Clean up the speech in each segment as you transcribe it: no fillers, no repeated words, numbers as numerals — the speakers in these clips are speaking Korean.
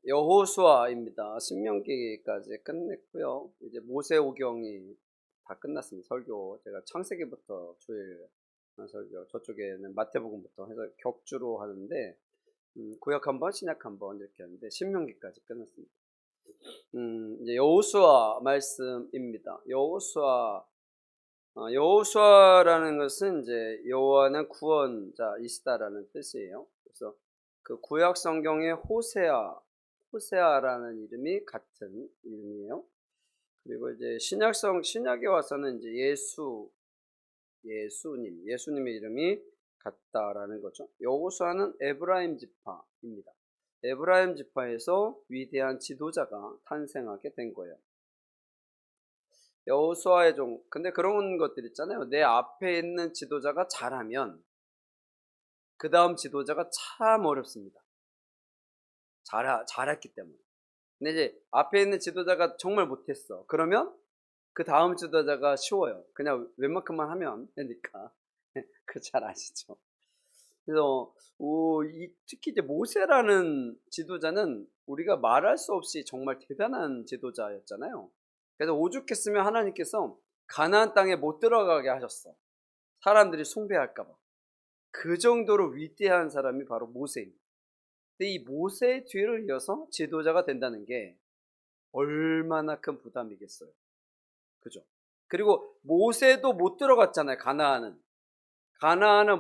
여호수아입니다. 신명기까지 끝냈고요. 이제 모세오경이 다 끝났습니다. 설교 제가 창세기부터 주일 설교, 저쪽에는 마태복음부터 해서 격주로 하는데 구약 한 번, 신약 한 번 이렇게 하는데 신명기까지 끝났습니다. 이제 여호수아 말씀입니다. 여호수아라는 것은 이제 여호와는 구원자이시다라는 뜻이에요. 그래서 그 구약 성경에 호세아라는 이름이 같은 이름이에요. 그리고 이제 신약에 와서는 이제 예수님의 이름이 같다라는 거죠. 여호수아는 에브라임 지파입니다. 에브라임 지파에서 위대한 지도자가 탄생하게 된 거예요. 여호수아의 근데 그런 것들 있잖아요. 내 앞에 있는 지도자가 잘하면 그 다음 지도자가 참 어렵습니다. 잘했기 때문에. 근데 이제 앞에 있는 지도자가 정말 못했어. 그러면 그 다음 지도자가 쉬워요. 그냥 웬만큼만 하면 되니까. 그거 잘 아시죠? 그래서 특히 이제 모세라는 지도자는 우리가 말할 수 없이 정말 대단한 지도자였잖아요. 그래서 오죽했으면 하나님께서 가나안 땅에 못 들어가게 하셨어. 사람들이 숭배할까 봐. 그 정도로 위대한 사람이 바로 모세입니다. 근데 이 모세의 뒤를 이어서 지도자가 된다는 게 얼마나 큰 부담이겠어요. 그죠? 그리고 모세도 못 들어갔잖아요. 가나안은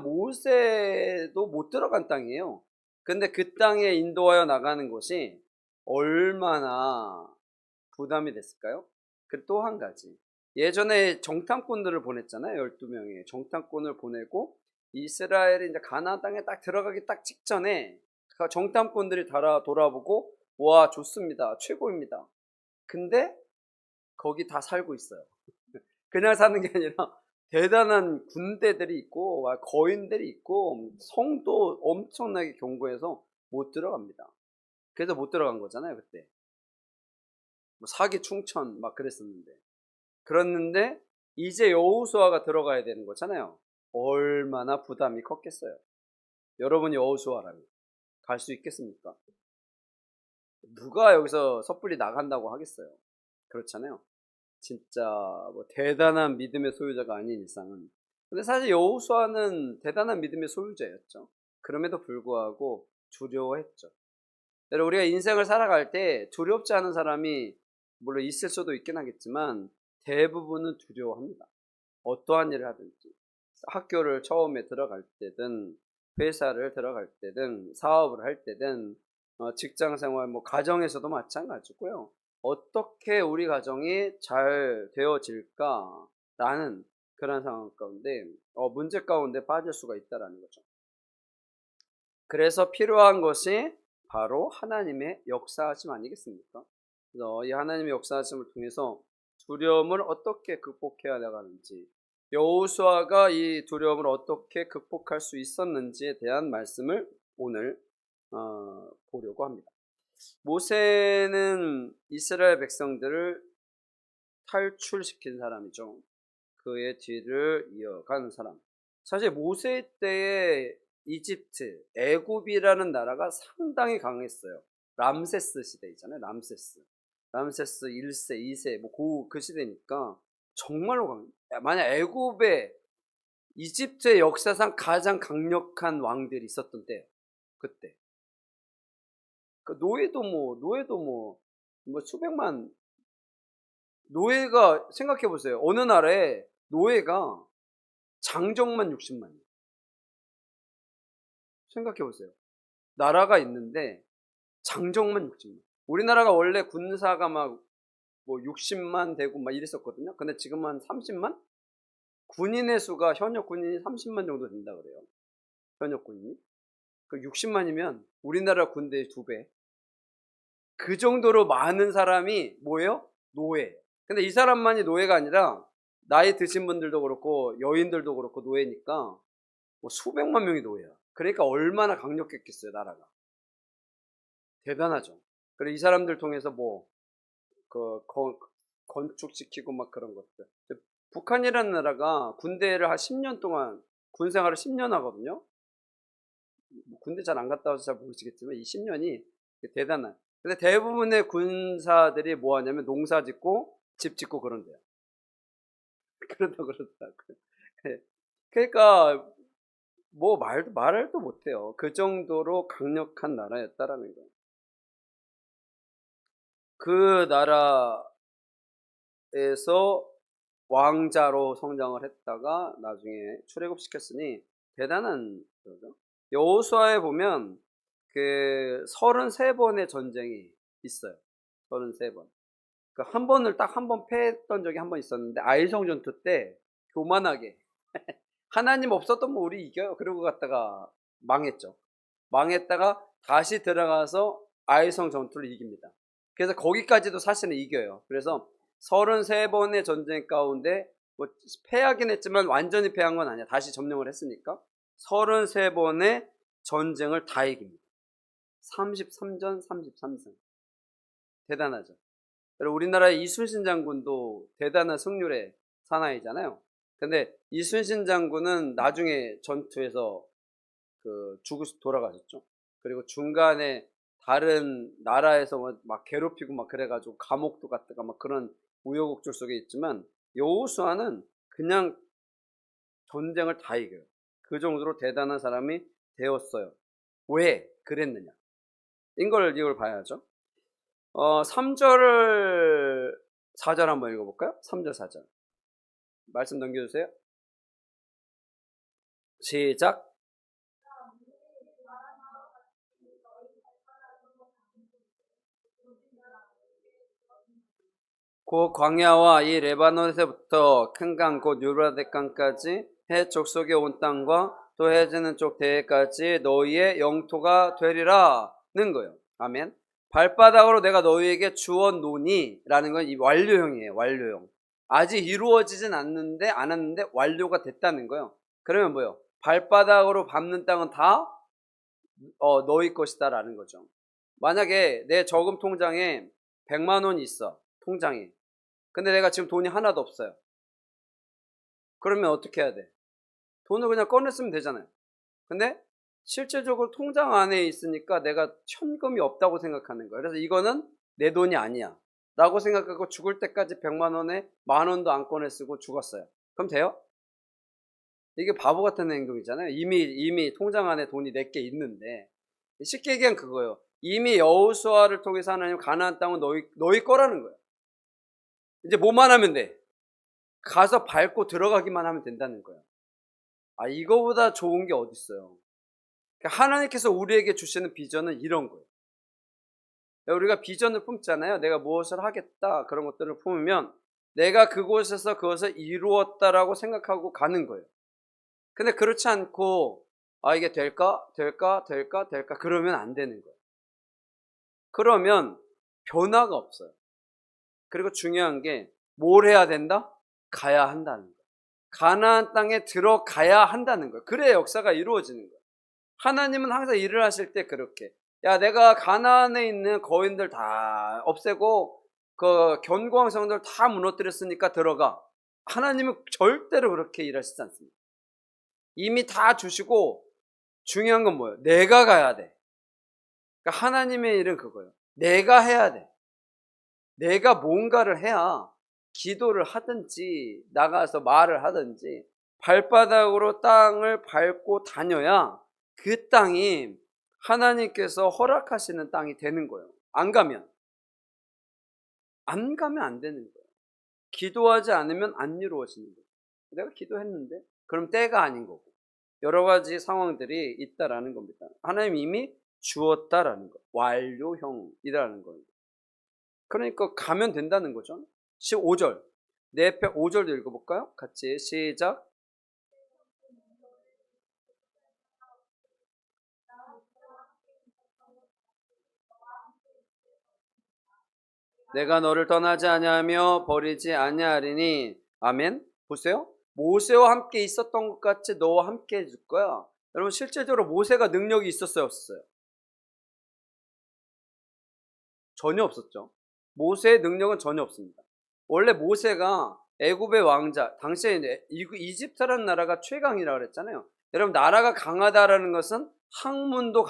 모세도 못 들어간 땅이에요. 근데 그 땅에 인도하여 나가는 것이 얼마나 부담이 됐을까요? 그리고 또 한 가지. 예전에 정탐꾼들을 보냈잖아요. 12명의 정탐꾼을 보내고 이스라엘이 이제 가나안 땅에 딱 들어가기 딱 직전에 정탐꾼들이 돌아보고 와, 좋습니다. 최고입니다. 근데 거기 다 살고 있어요. 그냥 사는 게 아니라 대단한 군대들이 있고 거인들이 있고 성도 엄청나게 견고해서 못 들어갑니다. 그래서 못 들어간 거잖아요. 그때 뭐 사기 충천 막 그랬었는데, 그랬는데 이제 여호수아가 들어가야 되는 거잖아요. 얼마나 부담이 컸겠어요. 여러분이 여호수아라면 갈 수 있겠습니까? 누가 여기서 섣불리 나간다고 하겠어요? 그렇잖아요. 진짜 뭐 대단한 믿음의 소유자가 아닌 이상은. 근데 사실 여호수아는 대단한 믿음의 소유자였죠. 그럼에도 불구하고 두려워했죠. 여러분, 우리가 인생을 살아갈 때 두렵지 않은 사람이 물론 있을 수도 있긴 하겠지만 대부분은 두려워합니다. 어떠한 일을 하든지, 학교를 처음에 들어갈 때든 회사를 들어갈 때든 사업을 할 때든 직장 생활, 뭐 가정에서도 마찬가지고요. 어떻게 우리 가정이 잘 되어질까라는 그런 상황 가운데 문제 가운데 빠질 수가 있다라는 거죠. 그래서 필요한 것이 바로 하나님의 역사하심 아니겠습니까? 그래서 이 하나님의 역사하심을 통해서 두려움을 어떻게 극복해야 나가는지, 여호수아가 이 두려움을 어떻게 극복할 수 있었는지에 대한 말씀을 오늘 보려고 합니다. 모세는 이스라엘 백성들을 탈출시킨 사람이죠. 그의 뒤를 이어간 사람. 사실 모세 때의 이집트, 애굽이라는 나라가 상당히 강했어요. 람세스 시대 있잖아요. 람세스 1세, 2세, 뭐 그 시대니까 정말로 만약 애굽에 이집트의 역사상 가장 강력한 왕들이 있었던 때, 그때. 그 노예도 수백만, 노예가 생각해 보세요. 어느 나라에 노예가 장정만 60만이에요. 생각해 보세요. 나라가 있는데 장정만 60만. 우리나라가 원래 군사가 막 뭐 60만 되고 막 이랬었거든요. 근데 지금 한 30만? 군인의 수가 현역 군인이 30만 정도 된다 그래요. 현역 군인이. 그 60만이면 우리나라 군대의 2배. 그 정도로 많은 사람이 뭐예요? 노예. 근데 이 사람만이 노예가 아니라 나이 드신 분들도 그렇고 여인들도 그렇고 노예니까 뭐 수백만 명이 노예야. 그러니까 얼마나 강력했겠어요, 나라가. 대단하죠. 그리고 이 사람들 통해서 건축시키고 막 그런 것들. 북한이라는 나라가 군대를 한 10년 동안, 군 생활을 10년 하거든요. 군대 잘 안 갔다 와서 잘 모르시겠지만 이 10년이 대단한. 근데 대부분의 군사들이 뭐 하냐면 농사 짓고 집 짓고 그런대요. 그러더라고요. 그러니까 뭐 말도 못해요. 그 정도로 강력한 나라였다라는 거예요. 그 나라에서 왕자로 성장을 했다가 나중에 출애굽시켰으니 대단한 거죠. 여호수아에 보면 그 33번의 전쟁이 있어요. 33번. 그 한 번을 딱 한 번 패했던 적이 한 번 있었는데 아이성 전투 때 교만하게 하나님 없었던 뭐 우리 이겨요. 그러고 갔다가 망했죠. 망했다가 다시 들어가서 아이성 전투를 이깁니다. 그래서 거기까지도 사실은 이겨요. 그래서 33번의 전쟁 가운데 뭐 패하긴 했지만 완전히 패한 건 아니야. 다시 점령을 했으니까 33번의 전쟁을 다 이깁니다. 33전 33승. 대단하죠. 우리나라의 이순신 장군도 대단한 승률의 사나이잖아요. 근데 이순신 장군은 나중에 전투에서 돌아가셨죠. 그리고 중간에 다른 나라에서 막 괴롭히고 막 그래가지고 감옥도 갔다가 막 그런 우여곡절 속에 있지만 여호수아는 그냥 전쟁을 다 이겨요. 그 정도로 대단한 사람이 되었어요. 왜 그랬느냐? 이걸 봐야죠. 3절 4절 한번 읽어볼까요? 3절 4절 말씀 넘겨주세요. 시작. 그 광야와 이 레바논에서부터 큰 강 곧 유브라데 강까지 해 족속의 온 땅과 또 해지는 쪽 대해까지 너희의 영토가 되리라는 거예요. 아멘. 발바닥으로 내가 너희에게 주었노니 라는 건 이 완료형이에요. 완료형. 아직 이루어지진 않았는데 완료가 됐다는 거예요. 그러면 뭐예요? 발바닥으로 밟는 땅은 다 너희 것이다 라는 거죠. 만약에 내 저금 통장에 100만 원이 있어. 통장에. 근데 내가 지금 돈이 하나도 없어요. 그러면 어떻게 해야 돼? 돈을 그냥 꺼냈으면 되잖아요. 근데 실제적으로 통장 안에 있으니까 내가 현금이 없다고 생각하는 거예요. 그래서 이거는 내 돈이 아니야 라고 생각하고 죽을 때까지 100만 원에 만 원도 안 꺼내 쓰고 죽었어요. 그럼 돼요? 이게 바보 같은 행동이잖아요. 이미 통장 안에 돈이 내게 있는데. 쉽게 얘기하면 그거예요. 이미 여호수아를 통해서 하나님 가나안 땅은 너희 거라는 거예요. 이제 뭐만 하면 돼? 가서 밟고 들어가기만 하면 된다는 거예요. 이거보다 좋은 게 어딨어요. 하나님께서 우리에게 주시는 비전은 이런 거예요. 우리가 비전을 품잖아요. 내가 무엇을 하겠다 그런 것들을 품으면 내가 그곳에서 그것을 이루었다라고 생각하고 가는 거예요. 근데 그렇지 않고 이게 될까 그러면 안 되는 거예요. 그러면 변화가 없어요. 그리고 중요한 게 뭘 해야 된다? 가야 한다는 거예요. 가나안 땅에 들어가야 한다는 거예요. 그래야 역사가 이루어지는 거예요. 하나님은 항상 일을 하실 때 그렇게 내가 가나안에 있는 거인들 다 없애고 그 견고한 성들 다 무너뜨렸으니까 들어가. 하나님은 절대로 그렇게 일하시지 않습니다. 이미 다 주시고 중요한 건 뭐예요? 내가 가야 돼. 그러니까 하나님의 일은 그거예요. 내가 해야 돼. 내가 뭔가를 해야 기도를 하든지 나가서 말을 하든지 발바닥으로 땅을 밟고 다녀야 그 땅이 하나님께서 허락하시는 땅이 되는 거예요. 안 가면 안 되는 거예요. 기도하지 않으면 안 이루어지는 거예요. 내가 기도했는데 그럼 때가 아닌 거고 여러 가지 상황들이 있다라는 겁니다. 하나님 이미 주었다라는 거, 완료형이라는 거예요. 그러니까 가면 된다는 거죠. 15절 내 옆에 5절도 읽어볼까요? 같이 시작. 내가 너를 떠나지 아니하며 버리지 아니하리니. 아멘. 보세요. 모세와 함께 있었던 것 같이 너와 함께 해줄 거야. 여러분 실제적으로 모세가 능력이 있었어요, 없었어요? 전혀 없었죠. 모세의 능력은 전혀 없습니다. 원래 모세가 애굽의 왕자, 당시에 이집트라는 나라가 최강이라고 그랬잖아요. 여러분 나라가 강하다라는 것은 학문도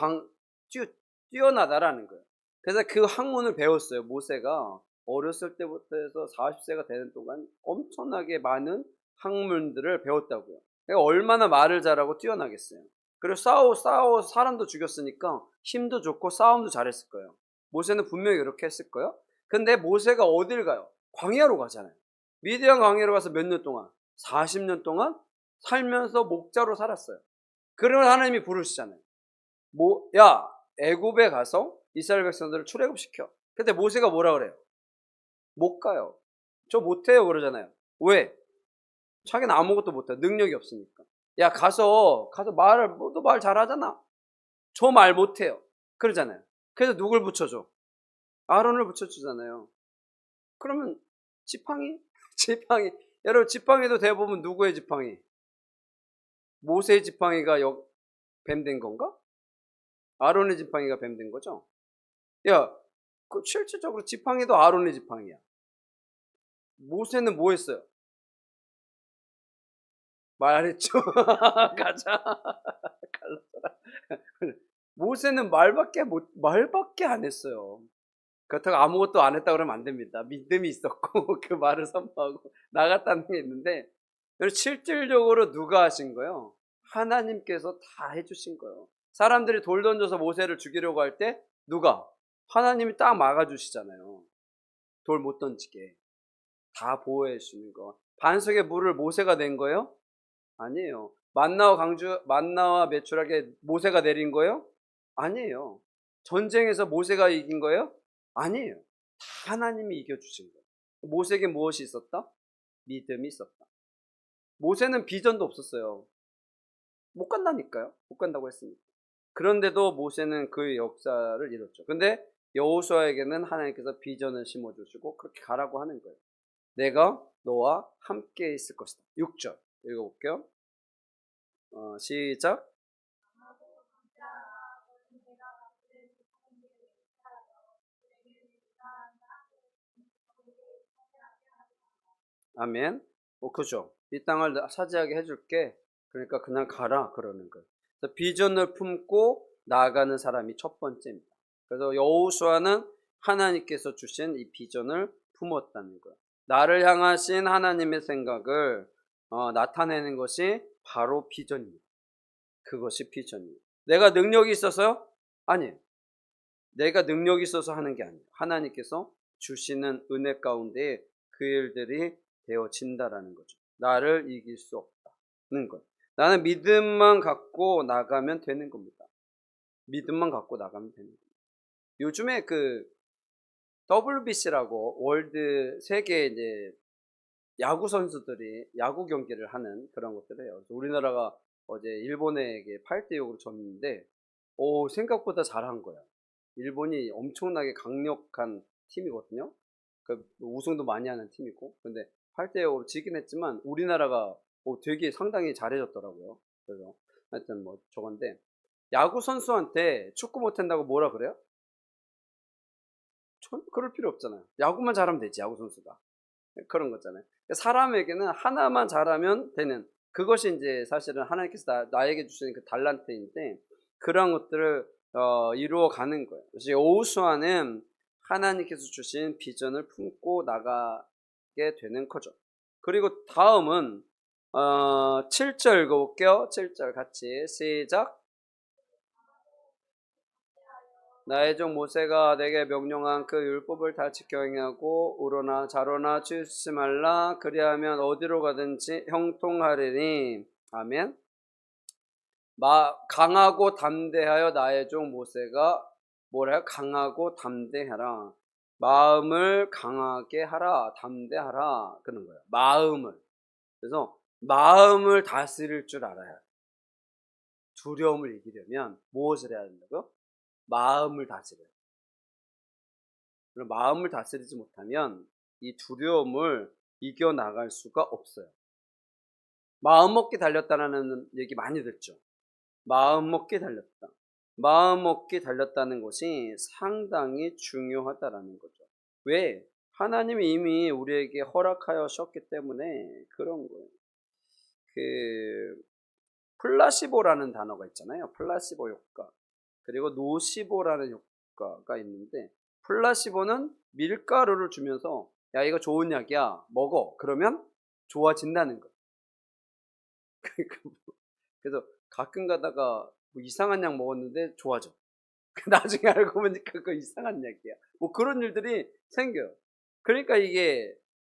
뛰어나다라는 거예요. 그래서 그 학문을 배웠어요. 모세가 어렸을 때부터 해서 40세가 되는 동안 엄청나게 많은 학문들을 배웠다고요. 그러니까 얼마나 말을 잘하고 뛰어나겠어요. 그리고 싸워 사람도 죽였으니까 힘도 좋고 싸움도 잘했을 거예요. 모세는 분명히 그렇게 했을 거예요. 근데 모세가 어딜 가요? 광야로 가잖아요. 미디안 광야로 가서 몇 년 동안? 40년 동안 살면서 목자로 살았어요. 그러면 하나님이 부르시잖아요. 야, 애굽에 가서 이스라엘 백성들을 출애굽시켜. 근데 모세가 뭐라 그래요? 못 가요. 저 못해요 그러잖아요. 왜? 자기는 아무것도 못해. 능력이 없으니까. 야, 가서 너도 말 잘하잖아. 저 말 못해요. 그러잖아요. 그래서 누굴 붙여줘? 아론을 붙여주잖아요. 그러면 지팡이? 지팡이. 여러분, 지팡이도 대부분 누구의 지팡이? 모세의 지팡이가 뱀 된 건가? 아론의 지팡이가 뱀 된 거죠? 야, 그 실질적으로 지팡이도 아론의 지팡이야. 모세는 뭐 했어요? 말했죠. 가자. 갈라져라. 모세는 말밖에 안 했어요. 그렇다고 아무것도 안 했다 그러면 안 됩니다. 믿음이 있었고 그 말을 선포하고 나갔다는 게 있는데, 실질적으로 누가 하신 거예요? 하나님께서 다 해주신 거예요. 사람들이 돌 던져서 모세를 죽이려고 할 때 누가? 하나님이 딱 막아주시잖아요. 돌 못 던지게 다 보호해 주시는 거. 반석의 물을 모세가 낸 거예요? 아니에요. 만나와 메추라기에 모세가 내린 거예요? 아니에요. 전쟁에서 모세가 이긴 거예요? 아니에요. 다 하나님이 이겨주신 거예요. 모세에게 무엇이 있었다? 믿음이 있었다. 모세는 비전도 없었어요. 못 간다니까요. 못 간다고 했으니까. 그런데도 모세는 그 역사를 이뤘죠. 근데 여호수아에게는 하나님께서 비전을 심어주시고 그렇게 가라고 하는 거예요. 내가 너와 함께 있을 것이다. 6절 읽어볼게요. 시작. 아멘. 그죠. 이 땅을 차지하게 해줄게. 그러니까 그냥 가라 그러는 거예요. 그래서 비전을 품고 나아가는 사람이 첫 번째입니다. 그래서 여호수아는 하나님께서 주신 이 비전을 품었다는 거예요. 나를 향하신 하나님의 생각을 나타내는 것이 바로 비전입니다. 그것이 비전이에요. 내가 능력이 있어서요? 아니에요. 내가 능력이 있어서 하는 게 아니에요. 하나님께서 주시는 은혜 가운데 그 일들이 되어진다라는 거죠. 나를 이길 수 없다는 것. 나는 믿음만 갖고 나가면 되는 겁니다. 믿음만 갖고 나가면 되는 겁니다. 요즘에 그 WBC라고 월드 세계 이제 야구 선수들이 야구 경기를 하는 그런 것들을 해요. 우리나라가 어제 일본에게 8대6으로 졌는데 생각보다 잘한 거야. 일본이 엄청나게 강력한 팀이거든요. 그 우승도 많이 하는 팀이고. 근데 8대0으로 지긴 했지만 우리나라가 되게 상당히 잘해줬더라고요. 그래서 하여튼 뭐 저건데, 야구 선수한테 축구 못한다고 뭐라 그래요? 전혀 그럴 필요 없잖아요. 야구만 잘하면 되지, 야구 선수가. 그런 거잖아요. 사람에게는 하나만 잘하면 되는, 그것이 이제 사실은 하나님께서 나에게 주시는 그 달란트인데, 그런 것들을 이루어 가는 거예요. 그래서 여호수아는 하나님께서 주신 비전을 품고 나가게 되는 거죠. 그리고 다음은 7절 읽어볼게요. 7절 같이 시작. 나의 종 모세가 내게 명령한 그 율법을 다 지켜 행하고 우로나 자로나 치우치지 말라. 그리하면 어디로 가든지 형통하리니. 아멘. 강하고 담대하여 나의 종 모세가 뭐래요? 강하고 담대하라. 마음을 강하게 하라. 담대하라. 그런 거예요. 마음을. 그래서 마음을 다스릴 줄 알아야 해요. 두려움을 이기려면 무엇을 해야 된다고요? 마음을 다스려요. 마음을 다스리지 못하면 이 두려움을 이겨나갈 수가 없어요. 마음 먹기 달렸다라는 얘기 많이 듣죠. 마음 먹기 달렸다. 마음 먹기 달렸다는 것이 상당히 중요하다라는 거죠. 왜? 하나님이 이미 우리에게 허락하셨기 때문에 그런 거예요. 그 플라시보라는 단어가 있잖아요. 플라시보 효과. 그리고 노시보라는 효과가 있는데, 플라시보는 밀가루를 주면서 야 이거 좋은 약이야 먹어 그러면 좋아진다는 거예요. 그래서 가끔 가다가 뭐 이상한 약 먹었는데 좋아져. 나중에 알고 보니까 그거 이상한 약이야. 뭐 그런 일들이 생겨요. 그러니까 이게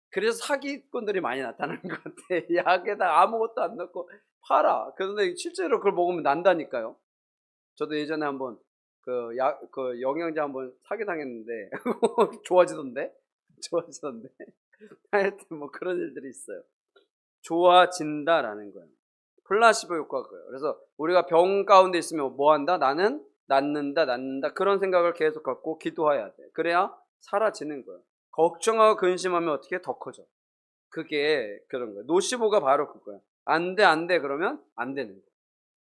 그래서 사기꾼들이 많이 나타나는 것 같아. 약에다 아무것도 안 넣고 팔아. 그런데 실제로 그걸 먹으면 난다니까요. 저도 예전에 한번 그 영양제 한번 사기 당했는데 좋아지던데? 좋아지던데? 하여튼 뭐 그런 일들이 있어요. 좋아진다라는 거예요. 플라시보 효과고요. 그래서 우리가 병 가운데 있으면 뭐 한다? 나는 낫는다. 그런 생각을 계속 갖고 기도해야 돼. 그래야 사라지는 거예요. 걱정하고 근심하면 어떻게 더 커져. 그게 그런 거예요. 노시보가 바로 그거예요. 안 돼 그러면 안 되는 거.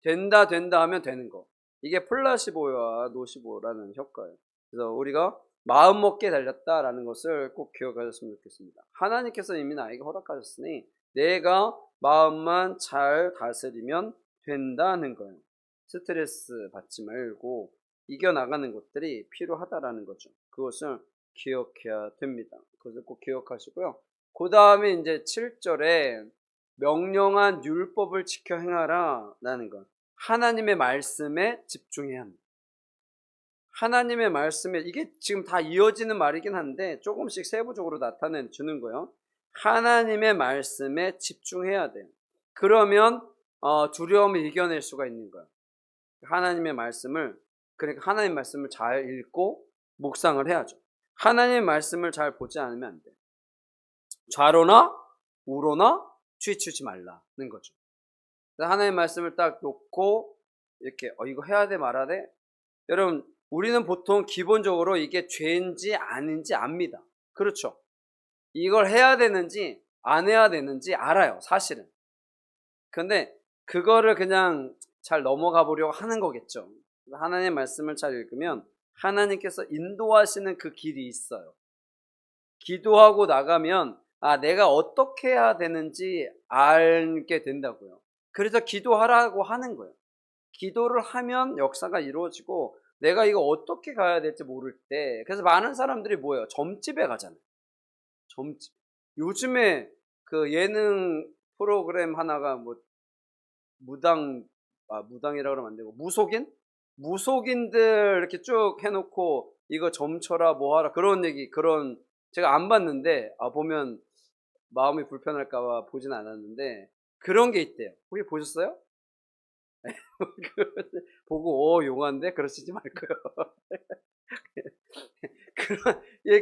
된다 하면 되는 거. 이게 플라시보와 노시보라는 효과예요. 그래서 우리가 마음 먹게 달렸다라는 것을 꼭 기억하셨으면 좋겠습니다. 하나님께서 이미 나에게 허락하셨으니 내가 마음만 잘 다스리면 된다는 거예요. 스트레스 받지 말고 이겨나가는 것들이 필요하다라는 거죠. 그것을 기억해야 됩니다. 그것을 꼭 기억하시고요. 그 다음에 이제 7절에 명령한 율법을 지켜 행하라 라는 것. 하나님의 말씀에 집중해야 합니다. 하나님의 말씀에, 이게 지금 다 이어지는 말이긴 한데 조금씩 세부적으로 나타내 주는 거예요. 하나님의 말씀에 집중해야 돼요. 그러면 두려움을 이겨낼 수가 있는 거예요. 하나님의 말씀을, 그러니까 하나님의 말씀을 잘 읽고 묵상을 해야죠. 하나님의 말씀을 잘 보지 않으면 안 돼요. 좌로나 우로나 치우치지 말라는 거죠. 하나님의 말씀을 딱 놓고 이렇게 이거 해야 돼 말아야 돼? 여러분 우리는 보통 기본적으로 이게 죄인지 아닌지 압니다. 그렇죠? 이걸 해야 되는지 안 해야 되는지 알아요, 사실은. 근데 그거를 그냥 잘 넘어가 보려고 하는 거겠죠. 하나님의 말씀을 잘 읽으면 하나님께서 인도하시는 그 길이 있어요. 기도하고 나가면 내가 어떻게 해야 되는지 알게 된다고요. 그래서 기도하라고 하는 거예요. 기도를 하면 역사가 이루어지고 내가 이거 어떻게 가야 될지 모를 때, 그래서 많은 사람들이 뭐예요? 점집에 가잖아요. 점집. 요즘에 그 예능 프로그램 하나가 뭐 무당이라고 그러면 안 되고 무속인들 이렇게 쭉 해놓고 이거 점쳐라 뭐하라 그런 얘기, 그런, 제가 안 봤는데 보면 마음이 불편할까봐 보진 않았는데 그런 게 있대요. 혹시 보셨어요? 보고 용한데 그러시지 말고요.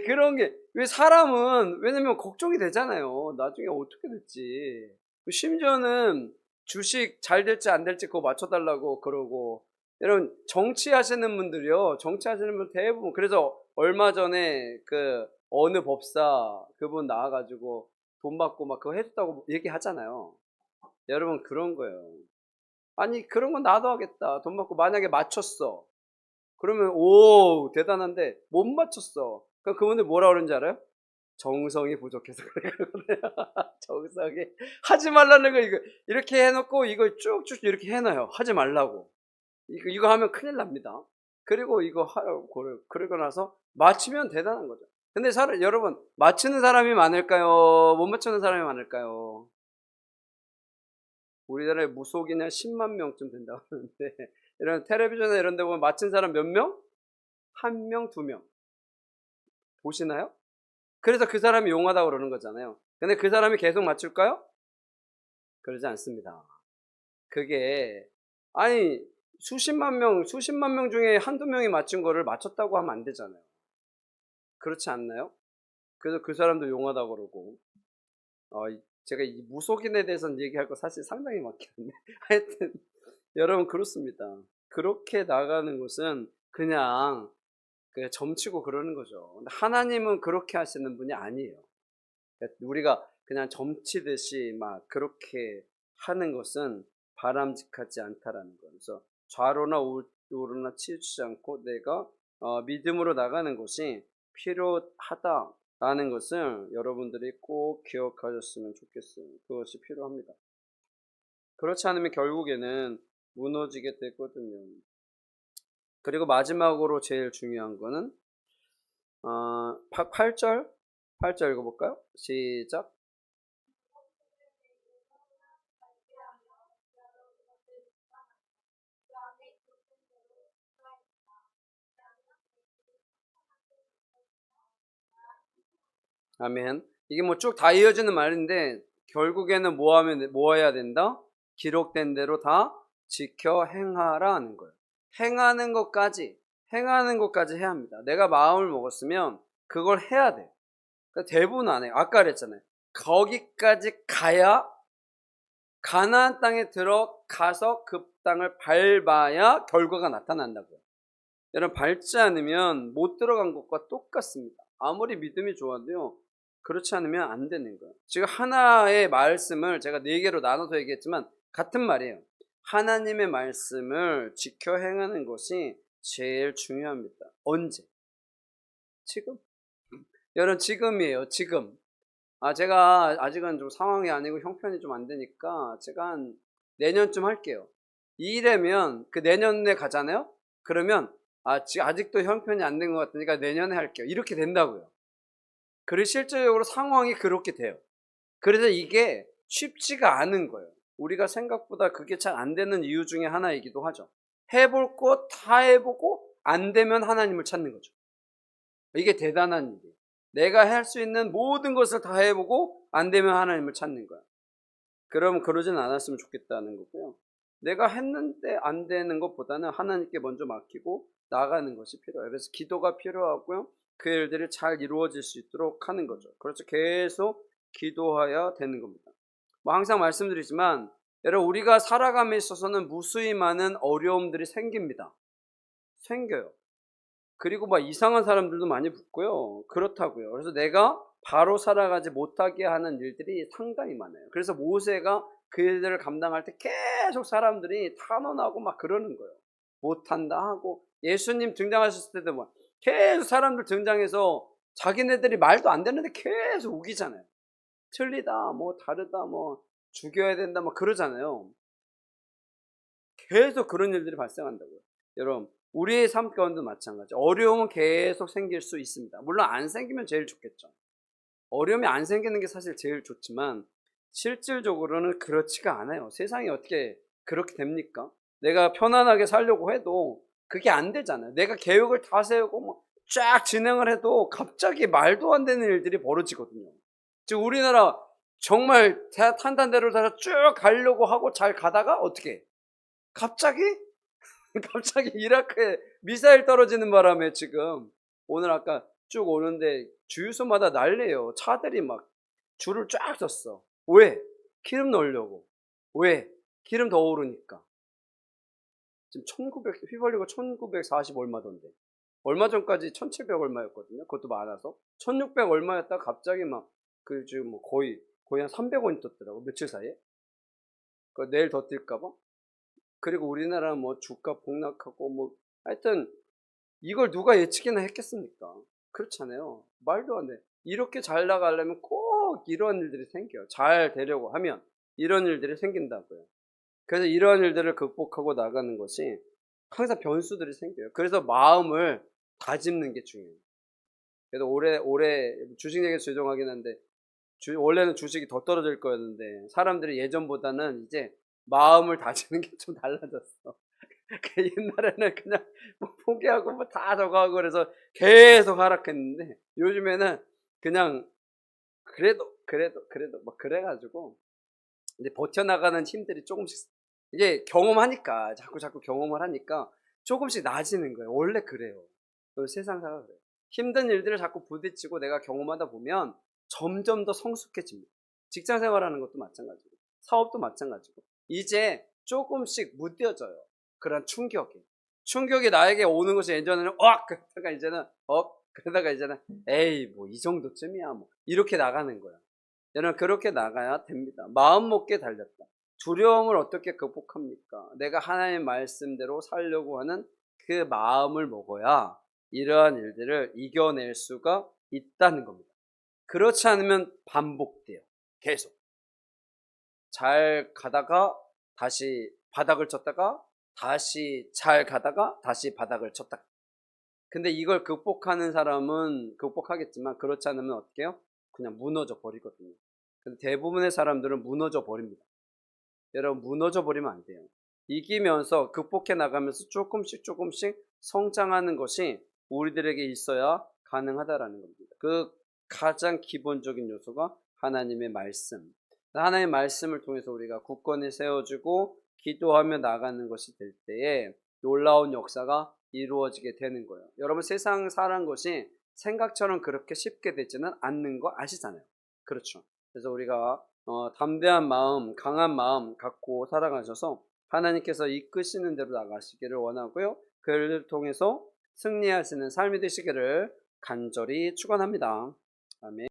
그런 게, 왜 사람은, 왜냐면 걱정이 되잖아요. 나중에 어떻게 될지. 심지어는 주식 잘 될지 안 될지 그거 맞춰달라고 그러고. 여러분 정치하시는 분들이요, 정치하시는 분 대부분, 그래서 얼마 전에 그 어느 법사 그분 나와가지고 돈 받고 막 그거 해줬다고 얘기하잖아요. 여러분 그런 거예요. 아니 그런 건 나도 하겠다. 돈 받고 만약에 맞췄어. 그러면 오 대단한데 못 맞췄어. 그럼 그분들 뭐라 그러는지 알아요? 정성이 부족해서 그래. 정성이, 하지 말라는 거, 이거 이렇게 해놓고 이거 쭉쭉 이렇게 해놔요. 하지 말라고. 이거 하면 큰일 납니다. 그리고 이거 하라고 그러고 나서 맞추면 대단한 거죠. 근데 여러분 맞추는 사람이 많을까요? 못 맞추는 사람이 많을까요? 우리나라에 무속인이 한 10만 명쯤 된다고 하는데 이런 텔레비전에 이런 데 보면 맞힌 사람 몇 명? 한 명, 두 명. 보시나요? 그래서 그 사람이 용하다고 그러는 거잖아요. 근데 그 사람이 계속 맞출까요? 그러지 않습니다. 그게, 아니 수십만 명 중에 한두 명이 맞춘 거를 맞췄다고 하면 안 되잖아요. 그렇지 않나요? 그래서 그 사람도 용하다고 그러고. 제가 이 무속인에 대해서는 얘기할 거 사실 상당히 많겠는데 하여튼 여러분 그렇습니다. 그렇게 나가는 것은 그냥 점치고 그러는 거죠. 근데 하나님은 그렇게 하시는 분이 아니에요. 우리가 그냥 점치듯이 막 그렇게 하는 것은 바람직하지 않다라는 거예요. 그래서 좌로나 우로나 치우치지 않고 내가 믿음으로 나가는 것이 필요하다라는 것을 여러분들이 꼭 기억하셨으면 좋겠어요. 그것이 필요합니다. 그렇지 않으면 결국에는 무너지게 되거든요. 그리고 마지막으로 제일 중요한 거는 8절 8절 읽어볼까요? 시작. 아멘. 이게 뭐 쭉 다 이어지는 말인데 결국에는 뭐 해야 된다? 기록된 대로 다 지켜 행하라 하는 거예요. 행하는 것까지 해야 합니다. 내가 마음을 먹었으면 그걸 해야 돼. 그러니까 대부분 안 해요. 아까 그랬잖아요. 거기까지 가야 가나안 땅에 들어가서 그 땅을 밟아야 결과가 나타난다고요. 여러분 밟지 않으면 못 들어간 것과 똑같습니다. 아무리 믿음이 좋아도요. 그렇지 않으면 안 되는 거예요. 지금 하나의 말씀을 제가 4개로 나눠서 얘기했지만 같은 말이에요. 하나님의 말씀을 지켜 행하는 것이 제일 중요합니다. 언제? 지금. 여러분 지금이에요. 지금. 제가 아직은 좀 상황이 아니고 형편이 좀 안 되니까 제가 한 내년쯤 할게요. 이래면 그 내년에 가잖아요? 그러면 아직도 형편이 안 된 것 같으니까 내년에 할게요. 이렇게 된다고요. 그리고 실질적으로 상황이 그렇게 돼요. 그래서 이게 쉽지가 않은 거예요. 우리가 생각보다 그게 잘 안 되는 이유 중에 하나이기도 하죠. 해볼 거 다 해보고 안 되면 하나님을 찾는 거죠. 이게 대단한 일이에요. 내가 할 수 있는 모든 것을 다 해보고 안 되면 하나님을 찾는 거야. 그럼 그러진 않았으면 좋겠다는 거고요. 내가 했는데 안 되는 것보다는 하나님께 먼저 맡기고 나가는 것이 필요해요. 그래서 기도가 필요하고요. 그 일들이 잘 이루어질 수 있도록 하는 거죠. 그렇죠. 계속 기도해야 되는 겁니다. 뭐 항상 말씀드리지만 여러분 우리가 살아감에 있어서는 무수히 많은 어려움들이 생깁니다. 생겨요. 그리고 막 이상한 사람들도 많이 붙고요. 그렇다고요. 그래서 내가 바로 살아가지 못하게 하는 일들이 상당히 많아요. 그래서 모세가 그 일들을 감당할 때 계속 사람들이 탄원하고 막 그러는 거예요. 못한다 하고 예수님 등장하셨을 때도 막 계속 사람들 등장해서 자기네들이 말도 안 되는데 계속 우기잖아요. 틀리다, 뭐 다르다, 뭐 죽여야 된다, 뭐 그러잖아요. 계속 그런 일들이 발생한다고요. 여러분 우리의 삶 가운데도 마찬가지. 어려움은 계속 생길 수 있습니다. 물론 안 생기면 제일 좋겠죠. 어려움이 안 생기는 게 사실 제일 좋지만 실질적으로는 그렇지가 않아요. 세상이 어떻게 그렇게 됩니까? 내가 편안하게 살려고 해도 그게 안 되잖아요. 내가 계획을 다 세우고 뭐 쫙 진행을 해도 갑자기 말도 안 되는 일들이 벌어지거든요. 지금 우리나라 정말 탄탄대로 쭉 가려고 하고 잘 가다가 어떻게 갑자기 갑자기 이라크에 미사일 떨어지는 바람에 지금 오늘 아까 쭉 오는데 주유소마다 난리예요. 차들이 막 줄을 쫙 섰어. 왜? 기름 넣으려고. 왜? 기름 더 오르니까. 지금 1900 휘발유가 1940 얼마던데. 얼마 전까지 1700 얼마였거든요. 그것도 많아서 1600 얼마였다가 갑자기 막 그 지금 뭐 거의 한 300원이 떴더라고 며칠 사이에. 그 내일 더 뛸까 봐. 그리고 우리나라 뭐 주가 폭락하고 뭐 하여튼 이걸 누가 예측이나 했겠습니까? 그렇잖아요. 말도 안 돼. 이렇게 잘 나가려면 꼭 이런 일들이 생겨요. 잘 되려고 하면 이런 일들이 생긴다고요. 그래서 이런 일들을 극복하고 나가는 것이 항상 변수들이 생겨요. 그래서 마음을 다짐는 게 중요해요. 그래서 올해 주식 얘기해서 죄송하긴 한데 원래는 주식이 더 떨어질 거였는데 사람들이 예전보다는 이제 마음을 다지는 게 좀 달라졌어. 옛날에는 그냥 뭐 포기하고 뭐 다 저거 하고 그래서 계속 하락했는데 요즘에는 그냥 그래도 뭐 그래가지고 이제 버텨나가는 힘들이 조금씩 이게 경험하니까 자꾸 경험을 하니까 조금씩 나아지는 거예요. 원래 그래요. 세상 살아 그래요. 힘든 일들을 자꾸 부딪히고 내가 경험하다 보면 점점 더 성숙해집니다. 직장 생활하는 것도 마찬가지고 사업도 마찬가지고 이제 조금씩 무뎌져요. 그런 충격이 나에게 오는 것이 예전에는 그러다가 이제는 그러다가 이제는 에이 뭐 이 정도쯤이야 뭐 이렇게 나가는 거야. 여러분 그렇게 나가야 됩니다. 마음 먹게 달렸다. 두려움을 어떻게 극복합니까? 내가 하나님의 말씀대로 살려고 하는 그 마음을 먹어야 이러한 일들을 이겨낼 수가 있다는 겁니다. 그렇지 않으면 반복돼요. 계속. 잘 가다가 다시 바닥을 쳤다가 다시 잘 가다가 다시 바닥을 쳤다. 근데 이걸 극복하는 사람은 극복하겠지만 그렇지 않으면 어떻게 해요? 그냥 무너져 버리거든요. 근데 대부분의 사람들은 무너져 버립니다. 여러분 무너져 버리면 안 돼요. 이기면서 극복해 나가면서 조금씩 성장하는 것이 우리들에게 있어야 가능하다라는 겁니다. 그 가장 기본적인 요소가 하나님의 말씀. 하나님의 말씀을 통해서 우리가 굳건히 세워지고 기도하며 나가는 것이 될 때에 놀라운 역사가 이루어지게 되는 거예요. 여러분 세상 사는 것이 생각처럼 그렇게 쉽게 되지는 않는 거 아시잖아요. 그렇죠. 그래서 우리가 담대한 마음, 강한 마음 갖고 살아가셔서 하나님께서 이끄시는 대로 나가시기를 원하고요. 그를 통해서 승리하시는 삶이 되시기를 간절히 축원합니다. 아멘.